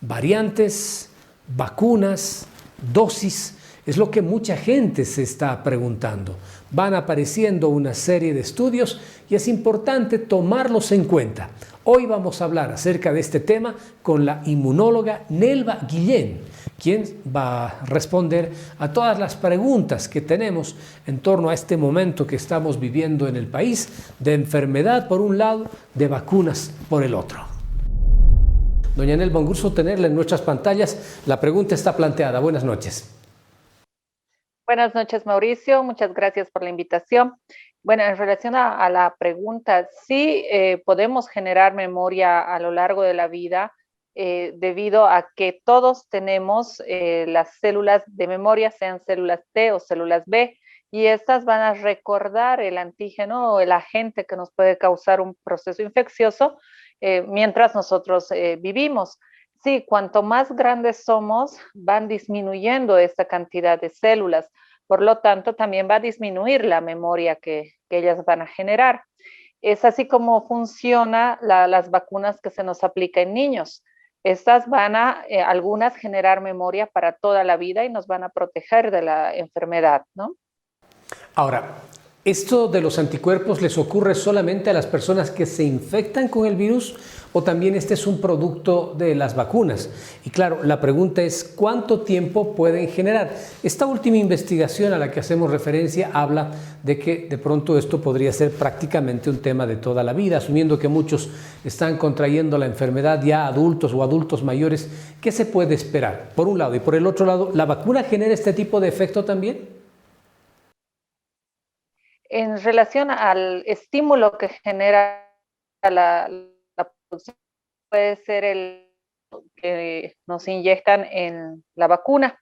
variantes, vacunas, dosis, es lo que mucha gente se está preguntando. Van apareciendo una serie de estudios y es importante tomarlos en cuenta. Hoy vamos a hablar acerca de este tema con la inmunóloga Nelva Guillén, quien va a responder a todas las preguntas que tenemos en torno a este momento que estamos viviendo en el país, de enfermedad por un lado, de vacunas por el otro. Doña Nelva, un gusto tenerla en nuestras pantallas. La pregunta está planteada. Buenas noches. Buenas noches, Mauricio. Muchas gracias por la invitación. Bueno, en relación a la pregunta, sí podemos generar memoria a lo largo de la vida debido a que todos tenemos las células de memoria, sean células T o células B, y estas van a recordar el antígeno o el agente que nos puede causar un proceso infeccioso mientras nosotros vivimos. Sí, cuanto más grandes somos, van disminuyendo esta cantidad de células. Por lo tanto, también va a disminuir la memoria que ellas van a generar. Es así como funcionan las vacunas que se nos aplica en niños. Estas van a, algunas, generar memoria para toda la vida y nos van a proteger de la enfermedad, ¿no? Ahora, ¿esto de los anticuerpos les ocurre solamente a las personas que se infectan con el virus o también este es un producto de las vacunas? Y claro, la pregunta es ¿cuánto tiempo pueden generar? Esta última investigación a la que hacemos referencia habla de que de pronto esto podría ser prácticamente un tema de toda la vida, asumiendo que muchos están contrayendo la enfermedad ya adultos o adultos mayores. ¿Qué se puede esperar? Por un lado, y por el otro lado, ¿la vacuna genera este tipo de efecto también? En relación al estímulo que genera la producción, puede ser el que nos inyectan en la vacuna.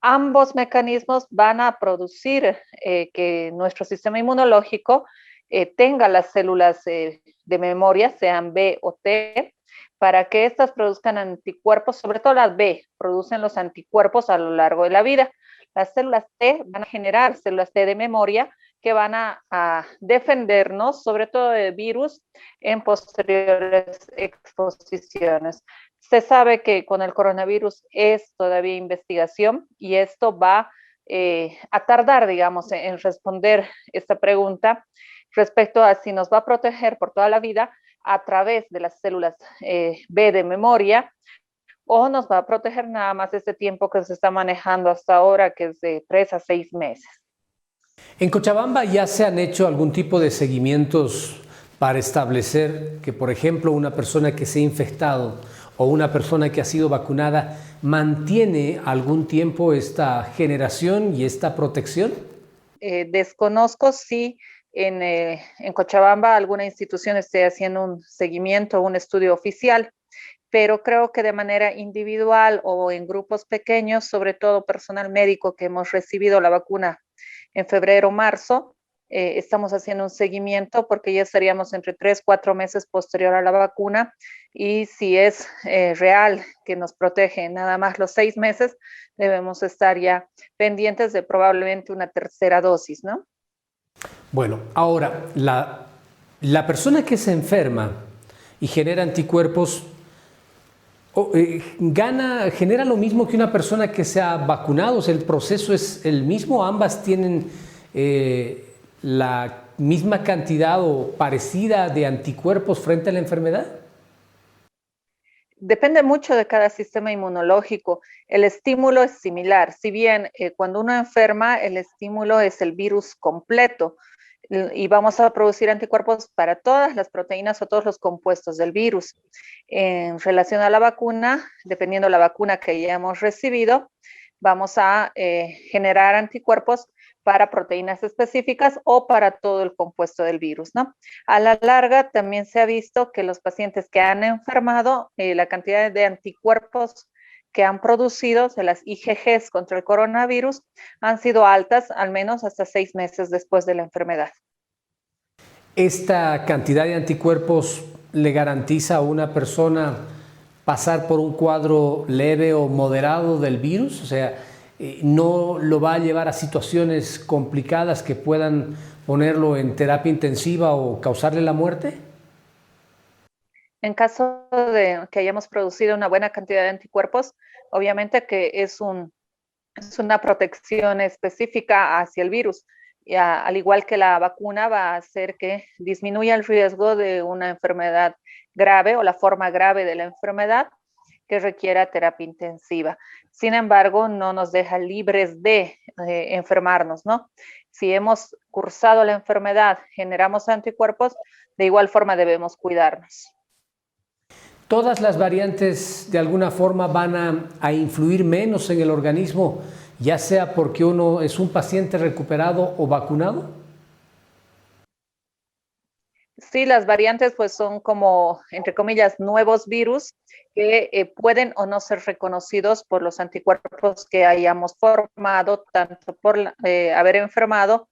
Ambos mecanismos van a producir que nuestro sistema inmunológico tenga las células de memoria, sean B o T, para que éstas produzcan anticuerpos, sobre todo las B, producen los anticuerpos a lo largo de la vida. Las células T van a generar células T de memoria que van a defendernos, sobre todo de virus, en posteriores exposiciones. Se sabe que con el coronavirus es todavía investigación y esto va a tardar, digamos, en responder esta pregunta respecto a si nos va a proteger por toda la vida a través de las células B de memoria o nos va a proteger nada más este tiempo que se está manejando hasta ahora, que es de 3 a 6 meses. En Cochabamba ya se han hecho algún tipo de seguimientos para establecer que, por ejemplo, una persona que se ha infectado o una persona que ha sido vacunada mantiene algún tiempo esta generación y esta protección. Desconozco si en Cochabamba alguna institución esté haciendo un seguimiento o un estudio oficial, pero creo que de manera individual o en grupos pequeños, sobre todo personal médico que hemos recibido la vacuna en febrero, marzo, estamos haciendo un seguimiento porque ya estaríamos entre 3, 4 meses posterior a la vacuna y si es real que nos protege nada más los 6 meses, debemos estar ya pendientes de probablemente una tercera dosis, ¿no? Bueno, ahora, la persona que se enferma y genera anticuerpos, genera lo mismo que una persona que se ha vacunado, o sea, el proceso es el mismo, ambas tienen la misma cantidad o parecida de anticuerpos frente a la enfermedad. Depende mucho de cada sistema inmunológico. El estímulo es similar, si bien cuando uno enferma el estímulo es el virus completo y vamos a producir anticuerpos para todas las proteínas o todos los compuestos del virus. En relación a la vacuna, dependiendo de la vacuna que hayamos recibido, vamos a generar anticuerpos para proteínas específicas o para todo el compuesto del virus, ¿no? A la larga también se ha visto que los pacientes que han enfermado, la cantidad de anticuerpos que han producido de las IgGs contra el coronavirus han sido altas al menos hasta 6 meses después de la enfermedad. ¿Esta cantidad de anticuerpos le garantiza a una persona pasar por un cuadro leve o moderado del virus? O sea, ¿no lo va a llevar a situaciones complicadas que puedan ponerlo en terapia intensiva o causarle la muerte? En caso de que hayamos producido una buena cantidad de anticuerpos, obviamente que es una protección específica hacia el virus. Y al igual que la vacuna, va a hacer que disminuya el riesgo de una enfermedad grave o la forma grave de la enfermedad que requiera terapia intensiva. Sin embargo, no nos deja libres de enfermarnos, ¿no? Si hemos cursado la enfermedad, generamos anticuerpos, de igual forma debemos cuidarnos. ¿Todas las variantes de alguna forma van a influir menos en el organismo, ya sea porque uno es un paciente recuperado o vacunado? Sí, las variantes pues son como, entre comillas, nuevos virus que pueden o no ser reconocidos por los anticuerpos que hayamos formado, tanto por haber enfermado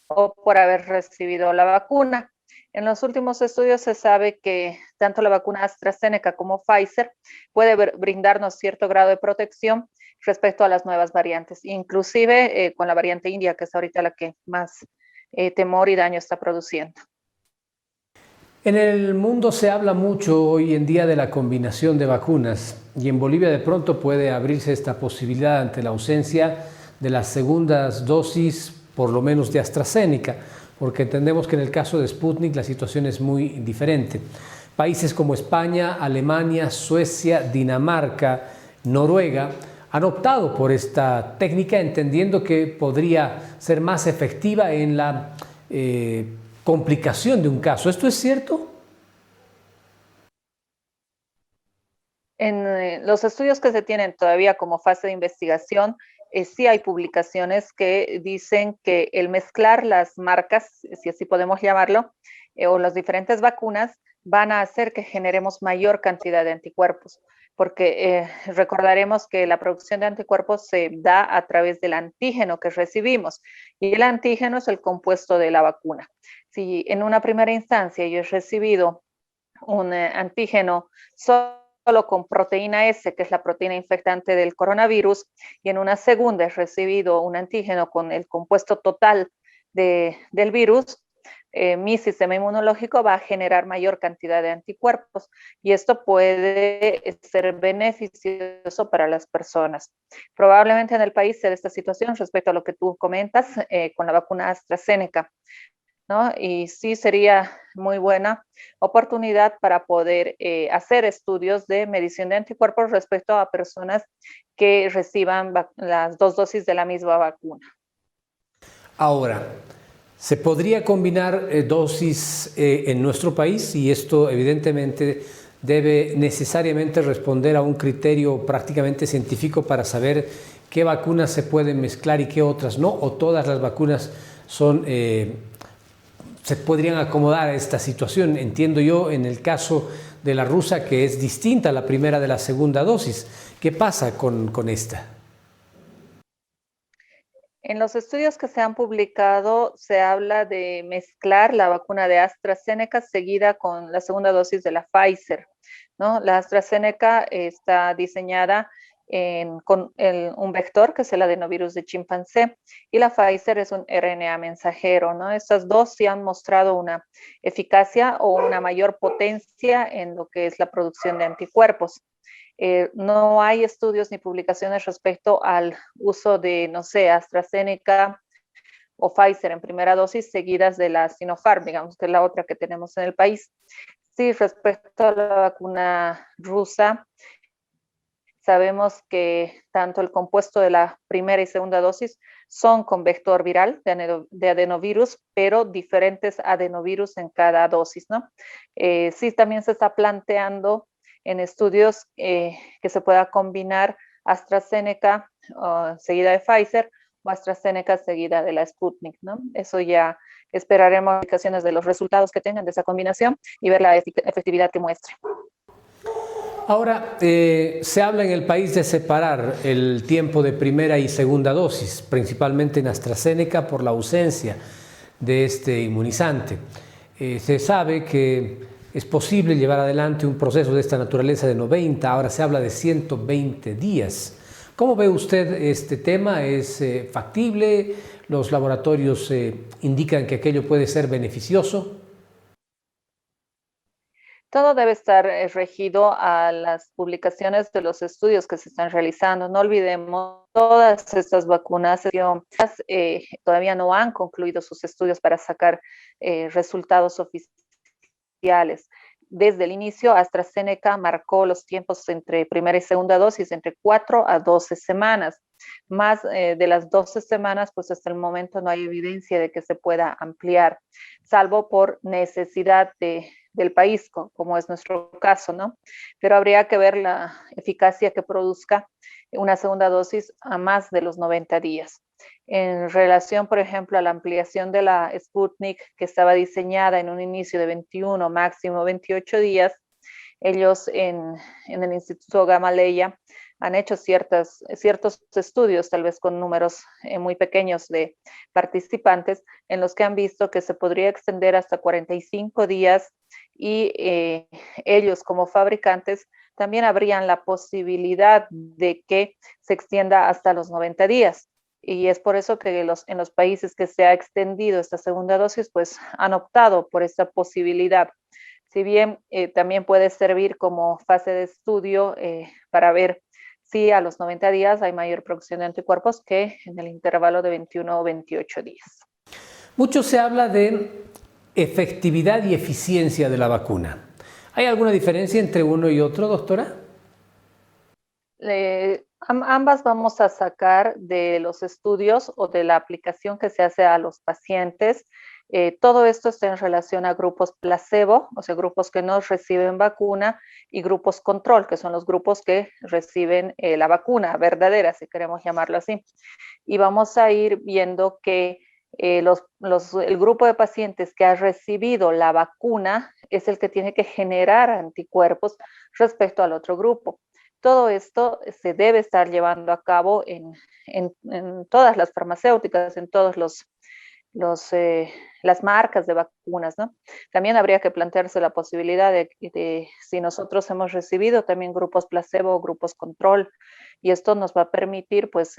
o por haber recibido la vacuna. En los últimos estudios se sabe que tanto la vacuna AstraZeneca como Pfizer puede brindarnos cierto grado de protección respecto a las nuevas variantes, inclusive con la variante India, que es ahorita la que más temor y daño está produciendo. En el mundo se habla mucho hoy en día de la combinación de vacunas y en Bolivia de pronto puede abrirse esta posibilidad ante la ausencia de las segundas dosis, por lo menos de AstraZeneca, porque entendemos que en el caso de Sputnik la situación es muy diferente. Países como España, Alemania, Suecia, Dinamarca, Noruega han optado por esta técnica entendiendo que podría ser más efectiva en la complicación de un caso. ¿Esto es cierto? En los estudios que se tienen todavía como fase de investigación, sí hay publicaciones que dicen que el mezclar las marcas, si así podemos llamarlo, o las diferentes vacunas, van a hacer que generemos mayor cantidad de anticuerpos, porque recordaremos que la producción de anticuerpos se da a través del antígeno que recibimos, y el antígeno es el compuesto de la vacuna. Si en una primera instancia yo he recibido un antígeno solo con proteína S, que es la proteína infectante del coronavirus, y en una segunda he recibido un antígeno con el compuesto total del virus, mi sistema inmunológico va a generar mayor cantidad de anticuerpos y esto puede ser beneficioso para las personas. Probablemente en el país se dé esta situación respecto a lo que tú comentas con la vacuna AstraZeneca, ¿no? Y sí sería muy buena oportunidad para poder hacer estudios de medición de anticuerpos respecto a personas que reciban las dos dosis de la misma vacuna. Ahora, ¿se podría combinar dosis en nuestro país? Y esto evidentemente debe necesariamente responder a un criterio prácticamente científico para saber qué vacunas se pueden mezclar y qué otras no, o todas las vacunas son se podrían acomodar a esta situación. Entiendo yo en el caso de la rusa que es distinta a la primera de la segunda dosis. ¿Qué pasa con esta? En los estudios que se han publicado se habla de mezclar la vacuna de AstraZeneca seguida con la segunda dosis de la Pfizer, ¿no? La AstraZeneca está diseñada con un vector que es el adenovirus de chimpancé y la Pfizer es un RNA mensajero, ¿no? Estas dos sí han mostrado una eficacia o una mayor potencia en lo que es la producción de anticuerpos. No hay estudios ni publicaciones respecto al uso de, no sé, AstraZeneca o Pfizer en primera dosis seguidas de la Sinopharm, digamos que es la otra que tenemos en el país. Sí, respecto a la vacuna rusa, sabemos que tanto el compuesto de la primera y segunda dosis son con vector viral de adenovirus, pero diferentes adenovirus en cada dosis, ¿no? Sí, también se está planteando en estudios que se pueda combinar AstraZeneca seguida de Pfizer o AstraZeneca seguida de la Sputnik, ¿no? Eso ya esperaremos indicaciones de los resultados que tengan de esa combinación y ver la efectividad que muestre. Ahora, se habla en el país de separar el tiempo de primera y segunda dosis, principalmente en AstraZeneca por la ausencia de este inmunizante. Se sabe que es posible llevar adelante un proceso de esta naturaleza de 90, ahora se habla de 120 días. ¿Cómo ve usted este tema? ¿Es factible? ¿Los laboratorios indican que aquello puede ser beneficioso? Todo debe estar regido a las publicaciones de los estudios que se están realizando. No olvidemos, todas estas vacunas todavía no han concluido sus estudios para sacar resultados oficiales. Desde el inicio, AstraZeneca marcó los tiempos entre primera y segunda dosis entre 4 a 12 semanas. Más de las 12 semanas, pues hasta el momento no hay evidencia de que se pueda ampliar, salvo por necesidad del país, como es nuestro caso, ¿no? Pero habría que ver la eficacia que produzca una segunda dosis a más de los 90 días. En relación, por ejemplo, a la ampliación de la Sputnik, que estaba diseñada en un inicio de 21, máximo 28 días, ellos en el Instituto Gamaleya han hecho ciertos estudios, tal vez con números muy pequeños de participantes, en los que han visto que se podría extender hasta 45 días y ellos como fabricantes también habrían la posibilidad de que se extienda hasta los 90 días. Y es por eso que en los países que se ha extendido esta segunda dosis, pues han optado por esta posibilidad. Si bien también puede servir como fase de estudio para ver si a los 90 días hay mayor producción de anticuerpos que en el intervalo de 21 o 28 días. Mucho se habla de efectividad y eficiencia de la vacuna. ¿Hay alguna diferencia entre uno y otro, doctora? Ambas vamos a sacar de los estudios o de la aplicación que se hace a los pacientes. Todo esto está en relación a grupos placebo, o sea, grupos que no reciben vacuna, y grupos control, que son los grupos que reciben la vacuna verdadera, si queremos llamarlo así. Y vamos a ir viendo que el grupo de pacientes que ha recibido la vacuna es el que tiene que generar anticuerpos respecto al otro grupo. Todo esto se debe estar llevando a cabo en todas las farmacéuticas, en todos las marcas de vacunas, ¿no? También habría que plantearse la posibilidad de si nosotros hemos recibido también grupos placebo o grupos control, y esto nos va a permitir pues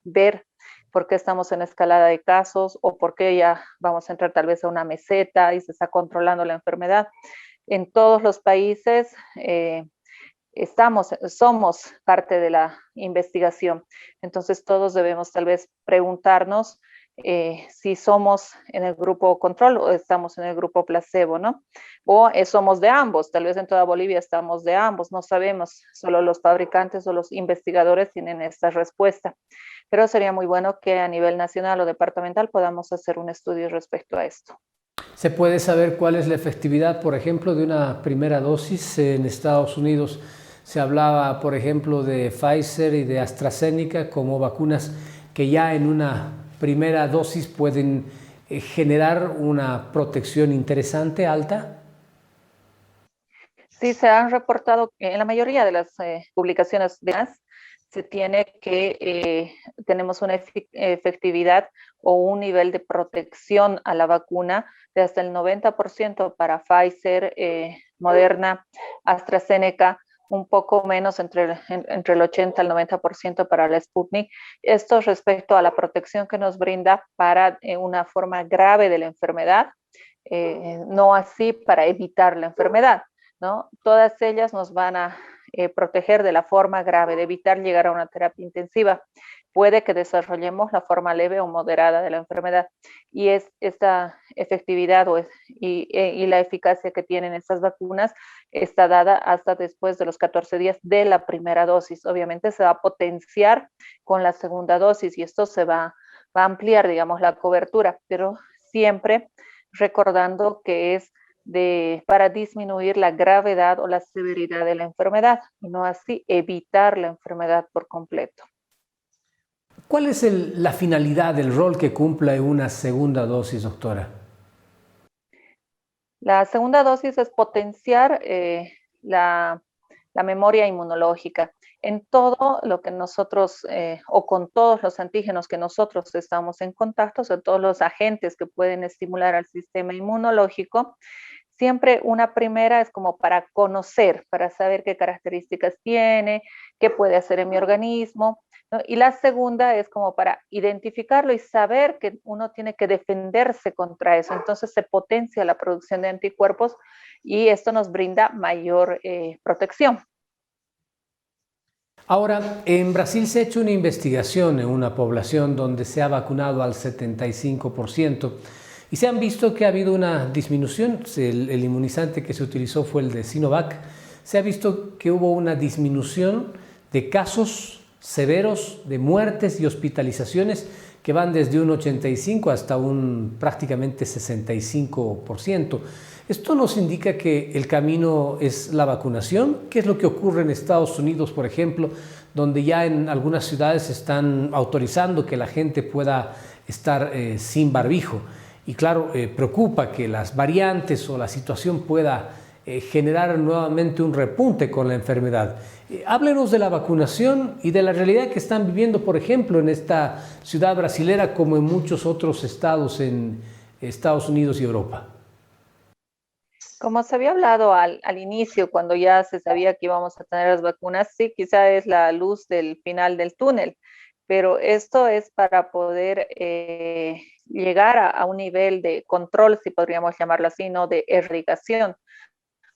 ver por qué estamos en escalada de casos o por qué ya vamos a entrar tal vez a una meseta y se está controlando la enfermedad. En todos los países somos parte de la investigación. Entonces todos debemos tal vez preguntarnos si somos en el grupo control o estamos en el grupo placebo, ¿no? O somos de ambos, tal vez en toda Bolivia estamos de ambos, no sabemos, solo los fabricantes o los investigadores tienen esta respuesta. Pero sería muy bueno que a nivel nacional o departamental podamos hacer un estudio respecto a esto. ¿Se puede saber cuál es la efectividad, por ejemplo, de una primera dosis en Estados Unidos? Se hablaba, por ejemplo, de Pfizer y de AstraZeneca como vacunas que ya en una primera dosis pueden generar una protección interesante, alta. Sí, se han reportado en la mayoría de las publicaciones de las se tiene que tenemos una efectividad o un nivel de protección a la vacuna de hasta el 90% para Pfizer, Moderna, AstraZeneca, un poco menos entre el 80 al 90% para la Sputnik. Esto respecto a la protección que nos brinda para una forma grave de la enfermedad, no así para evitar la enfermedad, ¿no? Todas ellas nos van a proteger de la forma grave, de evitar llegar a una terapia intensiva. Puede que desarrollemos la forma leve o moderada de la enfermedad, y esta efectividad y la eficacia que tienen estas vacunas está dada hasta después de los 14 días de la primera dosis. Obviamente se va a potenciar con la segunda dosis y esto se va a ampliar, digamos, la cobertura, pero siempre recordando que es para disminuir la gravedad o la severidad de la enfermedad, y no así evitar la enfermedad por completo. ¿Cuál es la finalidad, el rol que cumple una segunda dosis, doctora? La segunda dosis es potenciar la memoria inmunológica en todo lo que nosotros, o con todos los antígenos que nosotros estamos en contacto, o sea, todos los agentes que pueden estimular al sistema inmunológico. Siempre una primera es como para conocer, para saber qué características tiene, qué puede hacer en mi organismo, ¿no? Y la segunda es como para identificarlo y saber que uno tiene que defenderse contra eso. Entonces se potencia la producción de anticuerpos y esto nos brinda mayor protección. Ahora, en Brasil se ha hecho una investigación en una población donde se ha vacunado al 75% y se han visto que ha habido una disminución. El inmunizante que se utilizó fue el de Sinovac. Se ha visto que hubo una disminución de casos severos de muertes y hospitalizaciones que van desde un 85 hasta un prácticamente 65%. Esto nos indica que el camino es la vacunación. ¿Qué es lo que ocurre en Estados Unidos, por ejemplo, donde ya en algunas ciudades están autorizando que la gente pueda estar sin barbijo? Y claro, preocupa que las variantes o la situación pueda generar nuevamente un repunte con la enfermedad. Háblenos de la vacunación y de la realidad que están viviendo, por ejemplo, en esta ciudad brasilera como en muchos otros estados en Estados Unidos y Europa. Como se había hablado al inicio, cuando ya se sabía que íbamos a tener las vacunas, sí, quizá es la luz del final del túnel, pero esto es para poder llegar a un nivel de control, si podríamos llamarlo así, no de erradicación.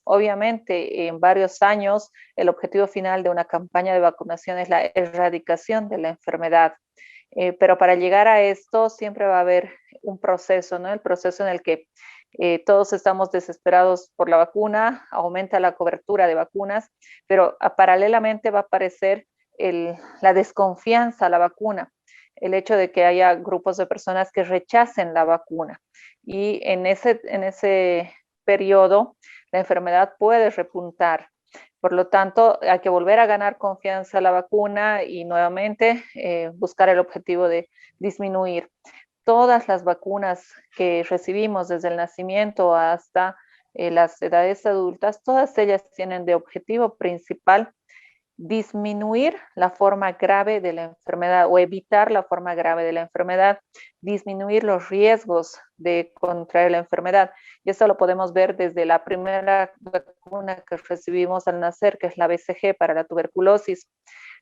Obviamente, en varios años, el objetivo final de una campaña de vacunación es la erradicación de la enfermedad. Pero para llegar a esto siempre va a haber un proceso, ¿no? El proceso en el que todos estamos desesperados por la vacuna, aumenta la cobertura de vacunas, pero paralelamente va a aparecer la desconfianza a la vacuna, el hecho de que haya grupos de personas que rechacen la vacuna. Y en ese periodo, la enfermedad puede repuntar. Por lo tanto, hay que volver a ganar confianza a la vacuna y nuevamente buscar el objetivo de disminuir. Todas las vacunas que recibimos desde el nacimiento hasta las edades adultas, todas ellas tienen de objetivo principal disminuir la forma grave de la enfermedad o evitar la forma grave de la enfermedad, disminuir los riesgos de contraer la enfermedad. Y eso lo podemos ver desde la primera vacuna que recibimos al nacer, que es la BCG para la tuberculosis.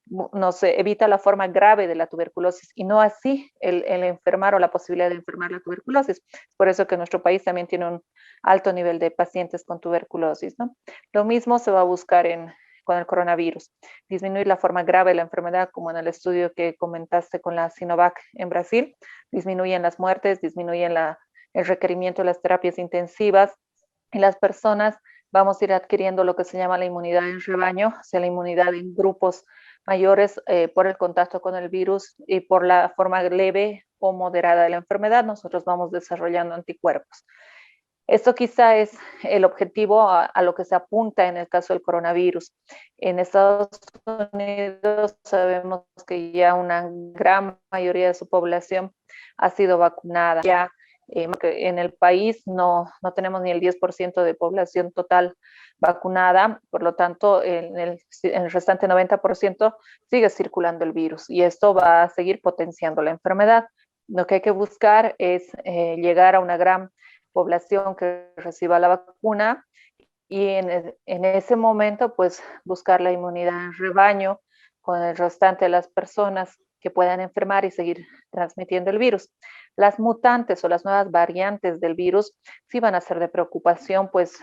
Nos evita la forma grave de la tuberculosis y no así el enfermar o la posibilidad de enfermar la tuberculosis. Por eso que nuestro país también tiene un alto nivel de pacientes con tuberculosis, ¿no? Lo mismo se va a buscar con el coronavirus, disminuir la forma grave de la enfermedad, como en el estudio que comentaste con la Sinovac en Brasil, disminuyen las muertes, disminuyen el requerimiento de las terapias intensivas y las personas vamos a ir adquiriendo lo que se llama la inmunidad en rebaño, o sea, la inmunidad en grupos mayores por el contacto con el virus y por la forma leve o moderada de la enfermedad, nosotros vamos desarrollando anticuerpos. Esto quizá es el objetivo a lo que se apunta en el caso del coronavirus. En Estados Unidos sabemos que ya una gran mayoría de su población ha sido vacunada. Ya en el país no tenemos ni el 10% de población total vacunada, por lo tanto en el restante 90% sigue circulando el virus y esto va a seguir potenciando la enfermedad. Lo que hay que buscar es llegar a una gran población que reciba la vacuna y en ese momento pues buscar la inmunidad en rebaño con el restante de las personas que puedan enfermar y seguir transmitiendo el virus. Las mutantes o las nuevas variantes del virus sí van a ser de preocupación pues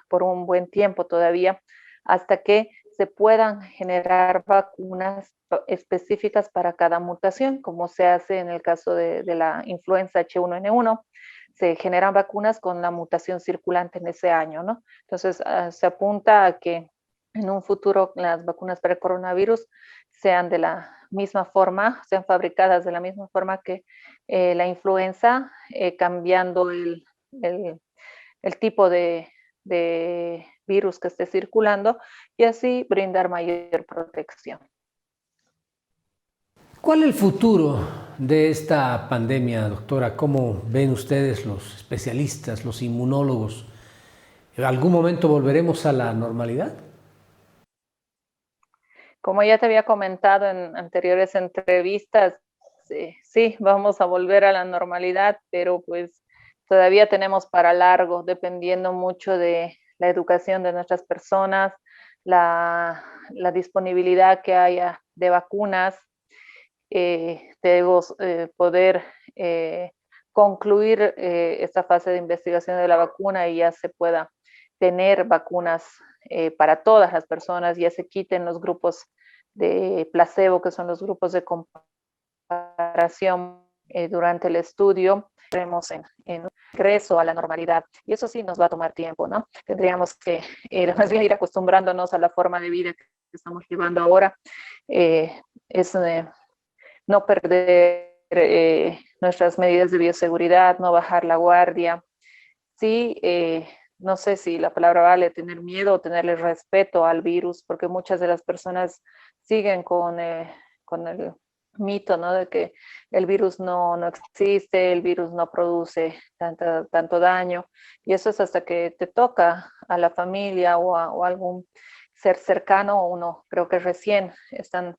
por un buen tiempo todavía hasta que se puedan generar vacunas específicas para cada mutación, como se hace en el caso de la influenza H1N1, se generan vacunas con la mutación circulante en ese año, ¿no? Entonces, se apunta a que en un futuro las vacunas para el coronavirus sean de la misma forma, sean fabricadas de la misma forma que la influenza, cambiando el tipo de virus que esté circulando y así brindar mayor protección. ¿Cuál es el futuro de esta pandemia, doctora? ¿Cómo ven ustedes los especialistas, los inmunólogos? ¿En algún momento volveremos a la normalidad? Como ya te había comentado en anteriores entrevistas, sí, vamos a volver a la normalidad, pero pues todavía tenemos para largo, dependiendo mucho de la educación de nuestras personas, la disponibilidad que haya de vacunas. debemos poder concluir esta fase de investigación de la vacuna y ya se pueda tener vacunas para todas las personas, ya se quiten los grupos de placebo, que son los grupos de comparación durante el estudio. Estaremos en regreso a la normalidad y eso sí nos va a tomar tiempo, ¿no? Tendríamos que más bien ir acostumbrándonos a la forma de vida que estamos llevando ahora. Es no perder nuestras medidas de bioseguridad, no bajar la guardia. Sí, no sé si la palabra vale tener miedo o tenerle respeto al virus, porque muchas de las personas siguen con el mito, ¿no? De que el virus no existe, el virus no produce tanto daño, y eso es hasta que te toca a la familia o a algún ser cercano, uno creo que recién están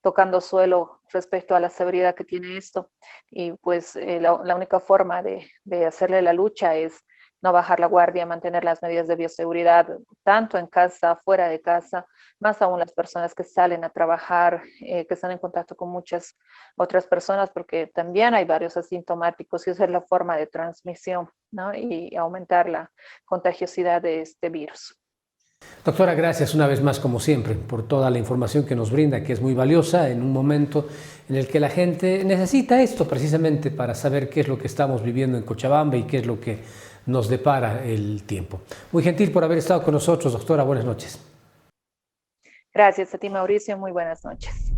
tocando suelo respecto a la severidad que tiene esto. Y pues la única forma de hacerle la lucha es no bajar la guardia, mantener las medidas de bioseguridad, tanto en casa, fuera de casa, más aún las personas que salen a trabajar, que están en contacto con muchas otras personas, porque también hay varios asintomáticos y esa es la forma de transmisión, ¿no? Y aumentar la contagiosidad de este virus. Doctora, gracias una vez más, como siempre, por toda la información que nos brinda, que es muy valiosa en un momento en el que la gente necesita esto precisamente para saber qué es lo que estamos viviendo en Cochabamba y qué es lo que nos depara el tiempo. Muy gentil por haber estado con nosotros, doctora. Buenas noches. Gracias a ti, Mauricio. Muy buenas noches.